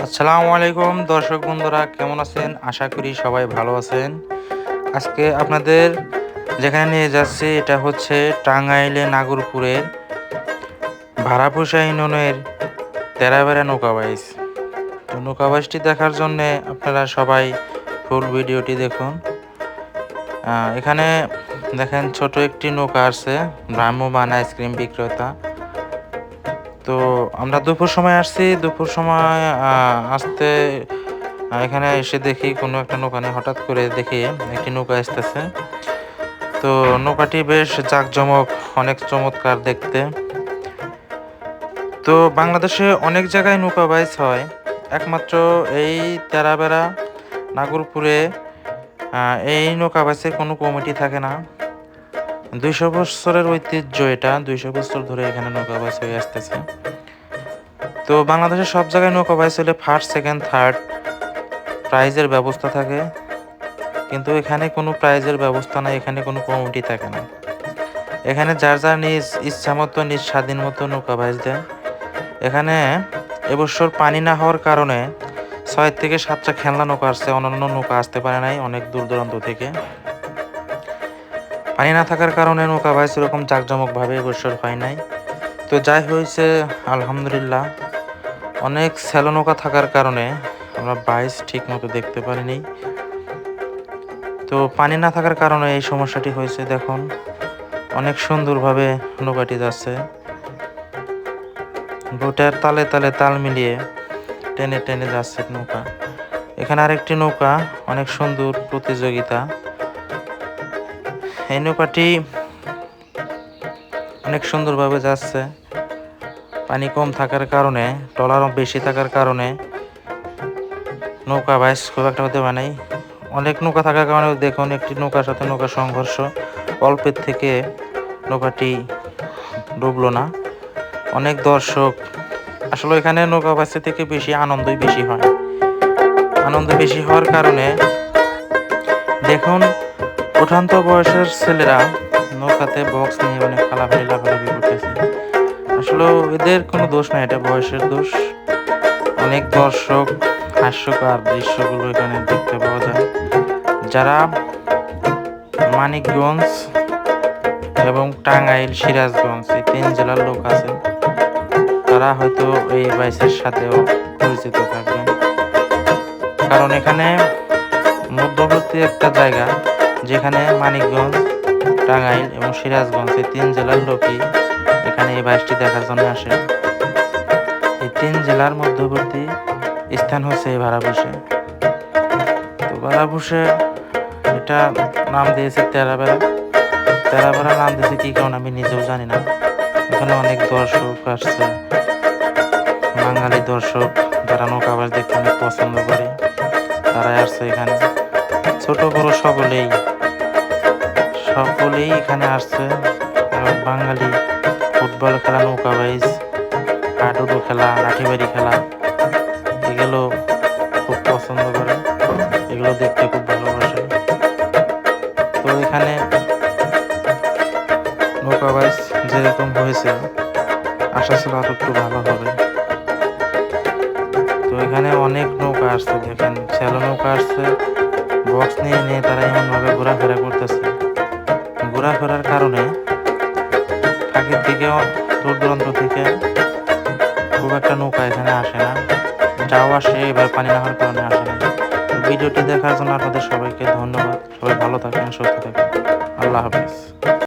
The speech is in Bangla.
আসসালামু আলাইকুম দর্শক বন্ধুরা, কেমন আছেন? আশা করি সবাই ভালো আছেন। আজকে আপনাদের যেখানে নিয়ে যাচ্ছি এটা হচ্ছে টাঙ্গাইলে নাগরপুরের ভাড়াপোষা ইউনিয়নের তেরাবেড়া নৌকা বাইচ। তো নৌকা বাইচটি দেখার জন্য আপনারা সবাই ফুল ভিডিওটি দেখুন। এখানে দেখেন ছোট একটি নৌকা আছে, ভ্রাম্যমাণ আইসক্রিম বিক্রেতা। তো আমরা দুপুর সময় আসছি, দুপুর সময় আসতে এখানে এসে দেখি কোনো একটা নৌকা নেই, হঠাৎ করে দেখি একটি নৌকা আসতেছে। তো নৌকাটি বেশ জাঁকজমক, অনেক চমৎকার দেখতে। তো বাংলাদেশে অনেক জায়গায় নৌকা বাইচ হয়, একমাত্র এই তেরাবেড়া নাগরপুরে এই নৌকা বাইচের কোনো কমিটি থাকে না। 200 বছরের ঐতিহ্য এটা, 200 বছর ধরে এখানে নৌকা বাইচ হয়ে আসতেছে। তো বাংলাদেশের সব জায়গায় নৌকা বাইচ হলে ফার্স্ট, সেকেন্ড, থার্ড প্রাইজের ব্যবস্থা থাকে, কিন্তু এখানে কোনো প্রাইজের ব্যবস্থা নাই, এখানে কোনো কমিটি থাকে না। এখানে যার যার নিজ ইচ্ছা মতো, নিজ স্বাধীন মতো নৌকা বাইচ দেয়। এখানে এবছর পানি না হওয়ার কারণে 6 থেকে 7টা খেলনা নৌকা আসছে, অন্যান্য নৌকা আসতে পারে নাই অনেক দূর দূরান্ত থেকে। পানি না থাকার কারণে নৌকা বাইচ এরকম জাঁকজমকভাবে এবছর হয় নাই। তো যাই হয়েছে আলহামদুলিল্লাহ, অনেক স্যালো নৌকা থাকার কারণে আমরা বাইচ ঠিক মতো দেখতে পারিনি। তো পানি না থাকার কারণে এই সমস্যাটি হয়েছে। দেখুন অনেক সুন্দরভাবে নৌকাটি যাচ্ছে, বোটের তালে তালে তাল মিলিয়ে টেনে টেনে যাচ্ছে নৌকা। এখানে আরেকটি নৌকা, অনেক সুন্দর প্রতিযোগিতা। এই নৌকাটি অনেক সুন্দরভাবে যাচ্ছে। পানি কম থাকার কারণে, ট্রলারও বেশি থাকার কারণে নৌকা বাইচ খুব একটা হতে পারে নাই। অনেক নৌকা থাকার কারণে দেখুন একটি নৌকার সাথে নৌকা সংঘর্ষ, অল্পের থেকে নৌকাটি ডুবলো না। অনেক দর্শক, আসলে এখানে নৌকা বাইচের থেকে বেশি আনন্দই বেশি হয়। আনন্দ বেশি হওয়ার কারণে দেখুন উঠান্ত বয়সের ছেলেরা নৌকাতে বক্স নিয়ে অনেক লাফালাফি করতেছে। আসলে এদের কোনো দোষ নাই, এটা বয়সের দোষ। অনেক দর্শক, হাস্যকর দৃশ্যগুলো এখানে দেখতে পাওয়া যায়। যারা মানিকগঞ্জ এবং টাঙ্গাইল, সিরাজগঞ্জ এই 3 জেলার লোক আছে, তারা হয়তো এই বাইচের সাথেও পরিচিত থাকবেন। কারণ এখানে মধ্যবর্তী একটা জায়গা, যেখানে মানিকগঞ্জ, টাঙ্গাইল এবং সিরাজগঞ্জ এই 3 জেলার লোকই এখানে এই বাইচটি দেখার জন্য আসে। এই 3 জেলার মধ্যবর্তী স্থান হচ্ছে এই ভাড়াপোষে। তো ভাড়াপোষে এটা নাম দিয়েছে তেরাবেড়া। তেরাবেড়া নাম দিয়েছে কি কারণ আমি নিজেও জানি না। এখানে অনেক দর্শক আসছে, বাঙালি দর্শক যারা নৌকা বাইচ দেখতে অনেক পছন্দ করে, তারাই আসছে এখানে। ছোট বড় সকলেই এখানে আসছে। বাঙালি ফুটবল খেলা, নৌকা বাইচ, হাডুডু খেলা, লাঠিবাড়ি খেলা, এগুলো খুব পছন্দ করে, এগুলো দেখতে খুব ভালোবাসে। তো এখানে নৌকা বাইচ যেরকম হয়েছে, আশা ছিল আরো একটু ভালো হবে। তো এখানে অনেক নৌকা আসছে, দেখেন স্যালো নৌকা আসছে, বক্স নিয়ে নিয়ে তারা এমনভাবে ঘোরাফেরা করতেছে। ঘোরাফেরার কারণে ফাঁকের দিকেও দূর দূরান্ত থেকে খুব একটা নৌকা এখানে আসে না, যাও আসে এবার পানি না হওয়ার কারণে আসে না। ভিডিওটি দেখার জন্য আপনাদের সবাইকে ধন্যবাদ। সবাই ভালো থাকেন, সুস্থ থাকেন। আল্লাহ হাফেজ।